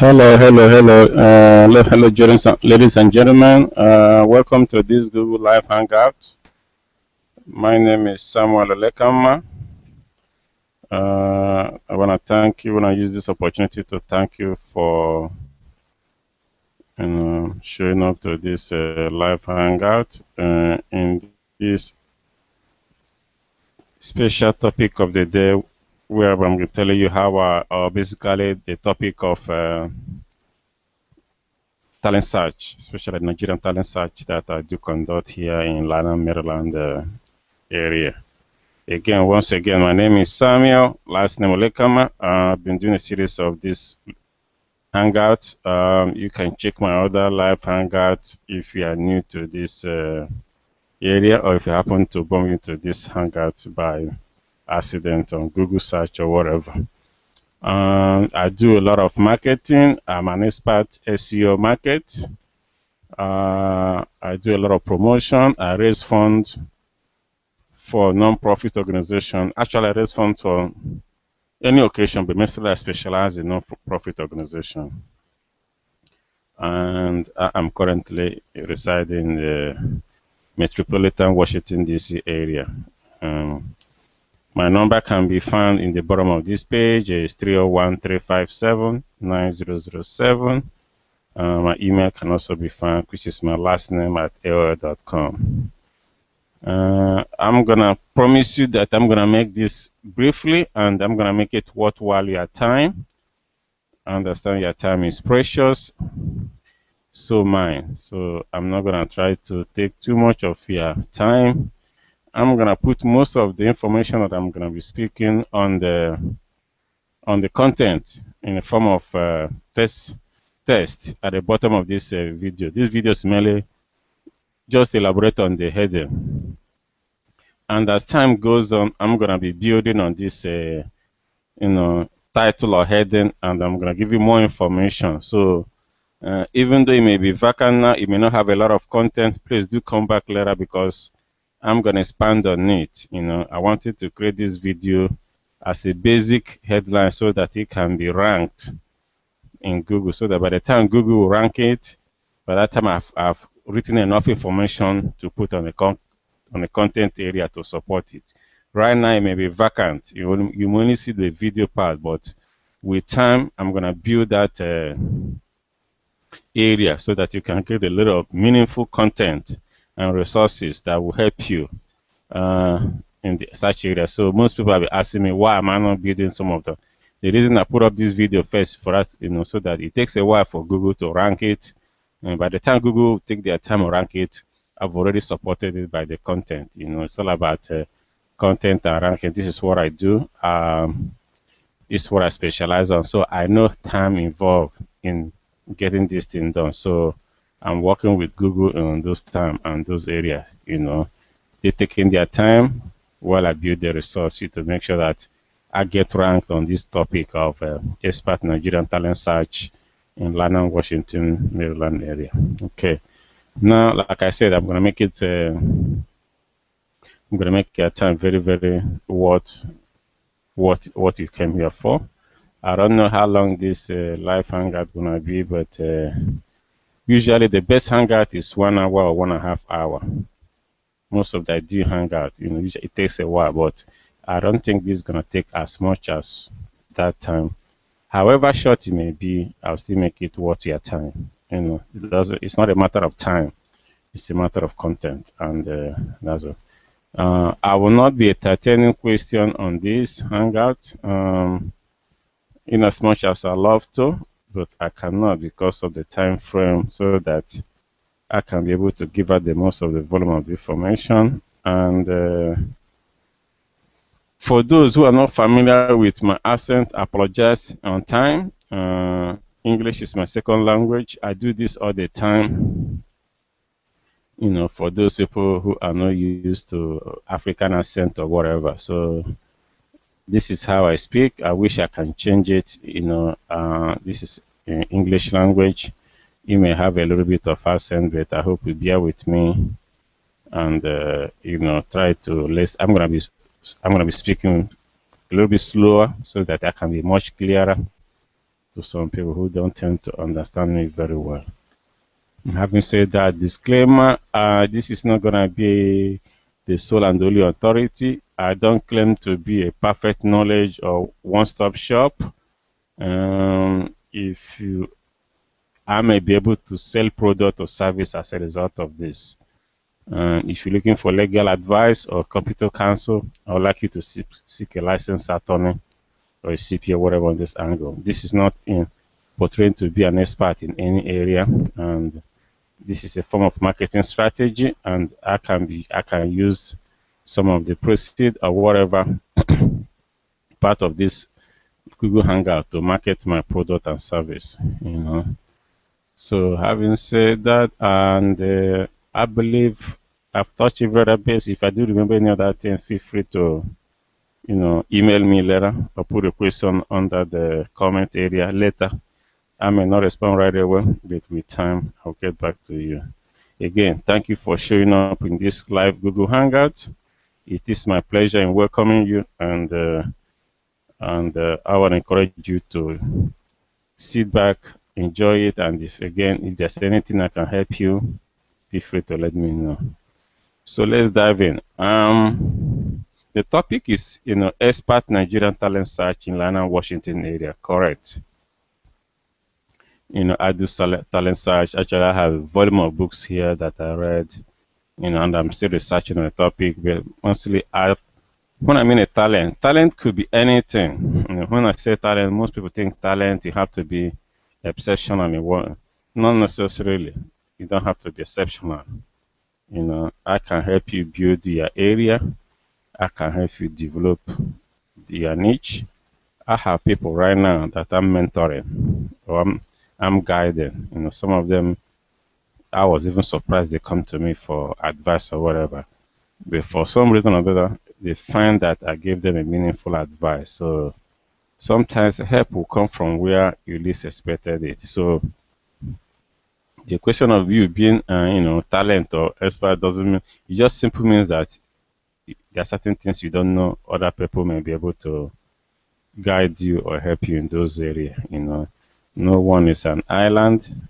Ladies and gentlemen. Welcome to this Google Live Hangout. My name is Samuel Olekama. I want to thank you. I want to use this opportunity to thank you for showing up to this live hangout in this special topic of the day, where I'm going to tell you how, basically, the topic of talent search, especially Nigerian talent search that I do conduct here in Lanham, Maryland area. Once again, my name is Samuel, last name Olekama. I've been doing a series of this hangout. You can check my other live hangout if you are new to this area, or if you happen to bump into this hangout by accident on Google search or whatever. I do a lot of marketing. I'm an expert SEO market. I do a lot of promotion. I raise funds for non-profit organization. Actually, I raise funds for any occasion, but mostly I specialize in non-profit organization. And I'm currently residing in the metropolitan Washington, D.C. area. My number can be found in the bottom of this page. It's 301-357-9007. My email can also be found, which is my last name at aol.com. I'm going to promise you that I'm going to make this briefly, and I'm going to make it worthwhile your time. I understand your time is precious, so mine. So I'm not going to try to take too much of your time. I'm going to put most of the information that I'm going to be speaking on the content in the form of test at the bottom of this video. This video is merely just elaborate on the heading. And as time goes on, I'm going to be building on this title or heading, and I'm going to give you more information. So even though it may be vacant now, it may not have a lot of content, please do come back later, because I'm going to expand on it. I wanted to create this video as a basic headline so that it can be ranked in Google, so that by the time Google will rank it, by that time I've written enough information to put on the content area to support it. Right now it may be vacant. You only see the video part, but with time I'm going to build that area so that you can create a little meaningful content and resources that will help you in the search area. So most people have been asking me, why am I not building some of the reason I put up this video first for us, so that it takes a while for Google to rank it, and by the time Google take their time to rank it, I've already supported it by the content. It's all about content and ranking. This is what I do. This is what I specialize on. So I know time involved in getting this thing done. So I'm working with Google on those time and those areas. They're taking their time while I build the resource to make sure that I get ranked on this topic of expert Nigerian talent search in Lanham, Washington, Maryland area. Okay. Now, like I said, I'm gonna make it. I'm gonna make your time very, very what you came here for. I don't know how long this live hangout gonna be, but usually the best hangout is 1 hour or 1.5 hours. Most of the ideal hangout, usually it takes a while, but I don't think this is gonna take as much as that time. However short it may be, I'll still make it worth your time. It's not a matter of time; it's a matter of content, and that's all. I will not be entertaining question on this hangout, in as much as I love to, but I cannot because of the time frame, so that I can be able to give out the most of the volume of the information. And for those who are not familiar with my accent, I apologize on time. English is my second language. I do this all the time. For those people who are not used to African accent or whatever. So this is how I speak. I wish I can change it. This is English language. You may have a little bit of accent, but I hope you bear with me and try to list. I'm gonna be speaking a little bit slower so that I can be much clearer to some people who don't tend to understand me very well. Having said that, disclaimer, this is not going to be the sole and only authority. I don't claim to be a perfect knowledge or one-stop shop. If you, I may be able to sell product or service as a result of this. If you're looking for legal advice or computer counsel, I would like you to seek a licensed attorney or a CPA, whatever on this angle. This is not in portraying to be an expert in any area, and this is a form of marketing strategy, and I can use some of the proceed or whatever part of this Google Hangout to market my product and service. So having said that, and I believe I've touched every other base. If I do remember any other thing, feel free to email me later or put a question under the comment area later. I may not respond right away, but with time, I'll get back to you. Again, thank you for showing up in this live Google Hangout. It is my pleasure in welcoming you, and I want to encourage you to sit back, enjoy it, and if there's anything I can help you, feel free to let me know. So let's dive in. The topic is, expert Nigerian talent search in Lanham, Washington area. Correct. I do talent search. Actually, I have a volume of books here that I read, and I'm still researching on the topic. But mostly, when I mean a talent could be anything. When I say talent, most people think talent, you have to be exceptional in one. Not necessarily. You don't have to be exceptional. I can help you build your area. I can help you develop your niche. I have people right now that I'm mentoring or I'm guiding. Some of them, I was even surprised they come to me for advice or whatever. But for some reason or other, they find that I gave them a meaningful advice. So sometimes help will come from where you least expected it. So the question of you being, talent or expert doesn't mean, it just simply means that there are certain things you don't know. Other people may be able to guide you or help you in those areas. No one is an island.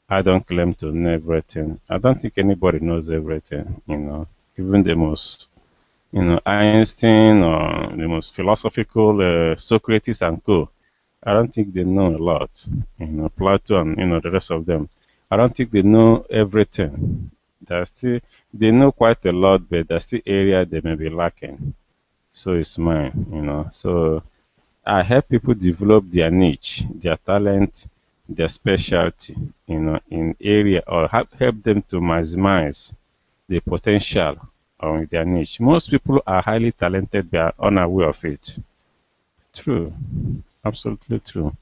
I don't claim to know everything. I don't think anybody knows everything. Even the most, Einstein or the most philosophical Socrates and co. I don't think they know a lot. Plato and the rest of them. I don't think they know everything. They know quite a lot, but there's still area they may be lacking. So it's mine. So I help people develop their niche, their talent, their specialty, in area, or help them to maximize the potential of their niche. Most people are highly talented, but are unaware of it. True, absolutely true.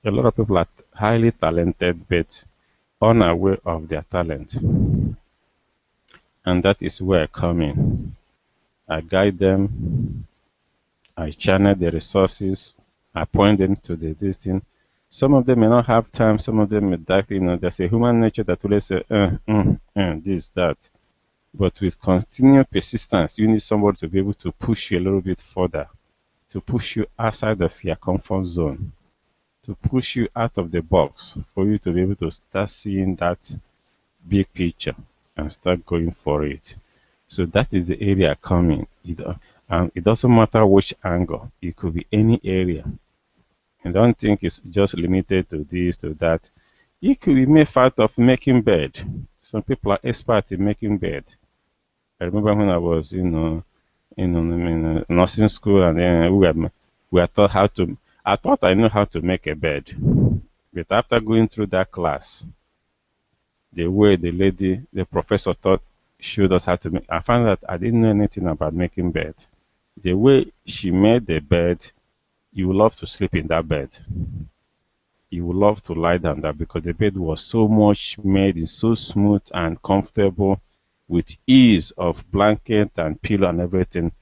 A lot of people are highly talented, but unaware of their talent, and that is where I come in. I guide them. I channel the resources. I point them to this thing. Some of them may not have time. Some of them may die. There's a human nature that will say, this, that. But with continued persistence, you need somebody to be able to push you a little bit further, to push you outside of your comfort zone, to push you out of the box, for you to be able to start seeing that big picture and start going for it. So that is the area I come in. And it doesn't matter which angle. It could be any area. I don't think it's just limited to this, to that. It could be made out of making bed. Some people are expert in making bed. I remember when I was, in nursing school, and then we were taught how to. I thought I knew how to make a bed, but after going through that class, the way the professor showed us how to make, I found that I didn't know anything about making bed. The way she made the bed, you would love to sleep in that bed. You would love to lie down there because the bed was so much made in so smooth and comfortable, with ease of blanket and pillow and everything.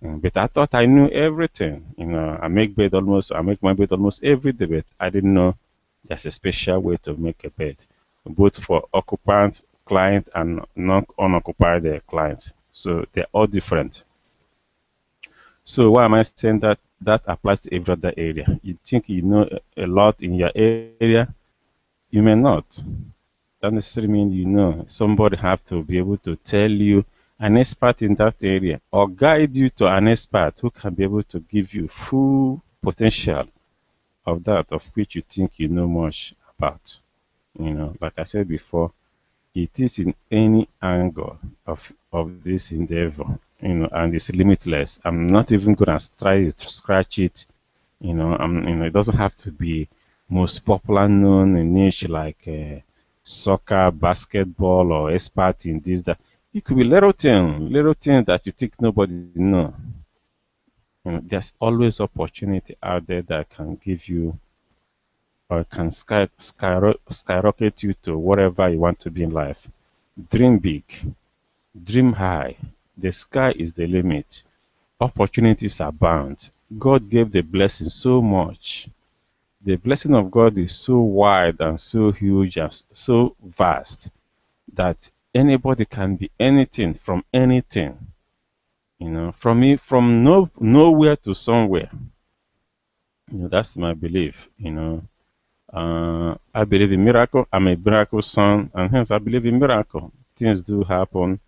But I thought I knew everything. I make my bed almost every day, but I didn't know there's a special way to make a bed, both for occupant client and non-unoccupied clients. So they're all different. So why am I saying that? that applies to every other area. You think you know a lot in your area, you may not. That necessarily means you know. Somebody have to be able to tell you, an expert in that area, or guide you to an expert who can be able to give you full potential of that of which you think you know much about. Like I said before, it is in any angle of this endeavor, and it's limitless. I'm not even gonna try to scratch it. It doesn't have to be most popular known in niche like soccer, basketball, or expert in this that. It could be little thing that you think nobody know. There's always opportunity out there that can give you or can skyrocket you to whatever you want to be in life. Dream big, dream high. The sky is the limit. Opportunities abound. God gave the blessing so much. The blessing of God is so wide and so huge and so vast that anybody can be anything from anything. From nowhere to somewhere. That's my belief. I believe in miracle. I'm a miracle son, and hence I believe in miracle. Things do happen.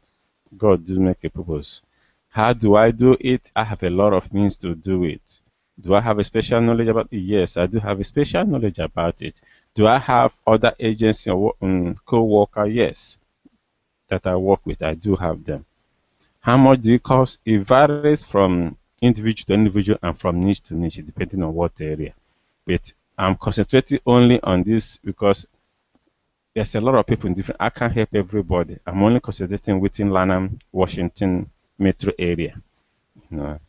God do make a purpose. How do I do it? I have a lot of means to do it. Do I have a special knowledge about it? Yes, I do have a special knowledge about it. Do I have other agency or co-worker? Yes, that I work with. I do have them. How much do it cost? It varies from individual to individual and from niche to niche, depending on what area. But I'm concentrating only on this because there's a lot of people in different. I can't help everybody. I'm only concentrating within Lanham, Washington metro area. You know,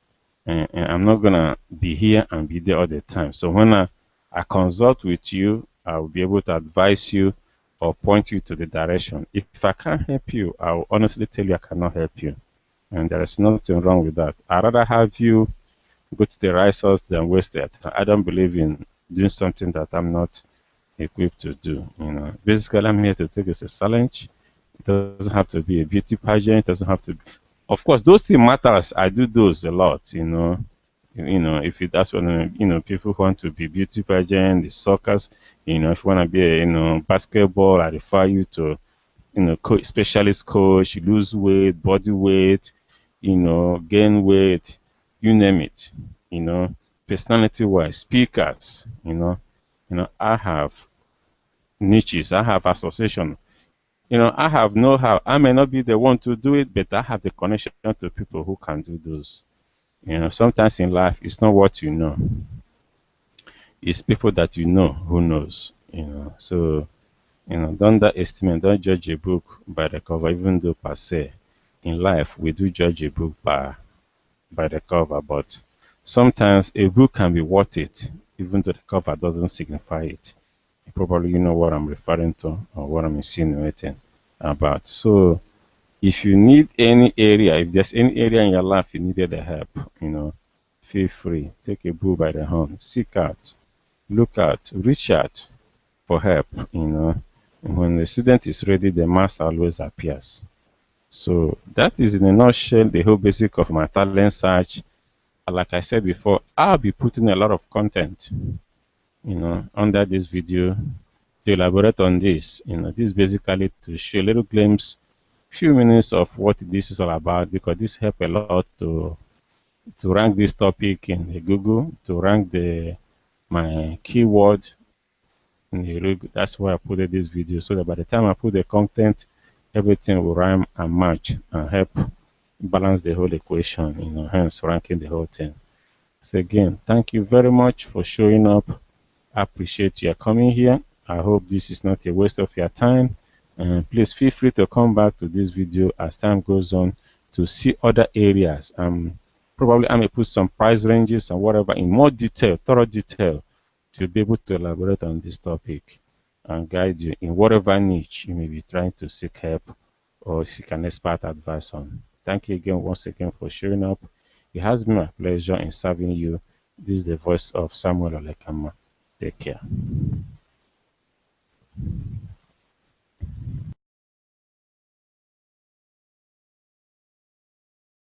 and I'm not gonna be here and be there all the time. So when I consult with you, I will be able to advise you or point you to the direction. If I can't help you, I will honestly tell you I cannot help you. And there is nothing wrong with that. I'd rather have you go to the right source than waste it. I don't believe in doing something that I'm not equipped to do. Basically, I'm here to take this a challenge. It doesn't have to be a beauty pageant. It doesn't have to. Of course, those things matters. I do those a lot. If that's what people who want to be beauty pageant, the suckers. If you want to be a basketball, I refer you to specialist coach, lose weight, body weight, gain weight, you name it. Personality wise, speakers. I have niches, I have association. I have know-how. I may not be the one to do it, but I have the connection to people who can do those. Sometimes in life, it's not what you know; it's people that you know who knows. So don't underestimate, don't judge a book by the cover, even though per se, in life we do judge a book by the cover, but sometimes a book can be worth it, even though the cover doesn't signify it. Probably you know what I'm referring to or what I'm insinuating about. So if you need any area, if there's any area in your life you needed the help, feel free. Take a bull by the horn. Seek out, look out, reach out for help. And when the student is ready, the master always appears. So that is in a nutshell the whole basic of my talent search. Like I said before, I'll be putting a lot of content under this video to elaborate on this. This basically to show a little glimpse, few minutes of what this is all about, because this help a lot to rank this topic in the Google, to rank my keyword in the Google. That's why I put this video, so that by the time I put the content, everything will rhyme and match and help balance the whole equation, hence ranking the whole thing. So again, thank you very much for showing up. I appreciate your coming here. I hope this is not a waste of your time. And please feel free to come back to this video as time goes on to see other areas. Probably I may put some price ranges and whatever in more detail, thorough detail, to be able to elaborate on this topic and guide you in whatever niche you may be trying to seek help or seek an expert advice on. Thank you again, once again, for showing up. It has been my pleasure in serving you. This is the voice of Samuel Olekama. Take care.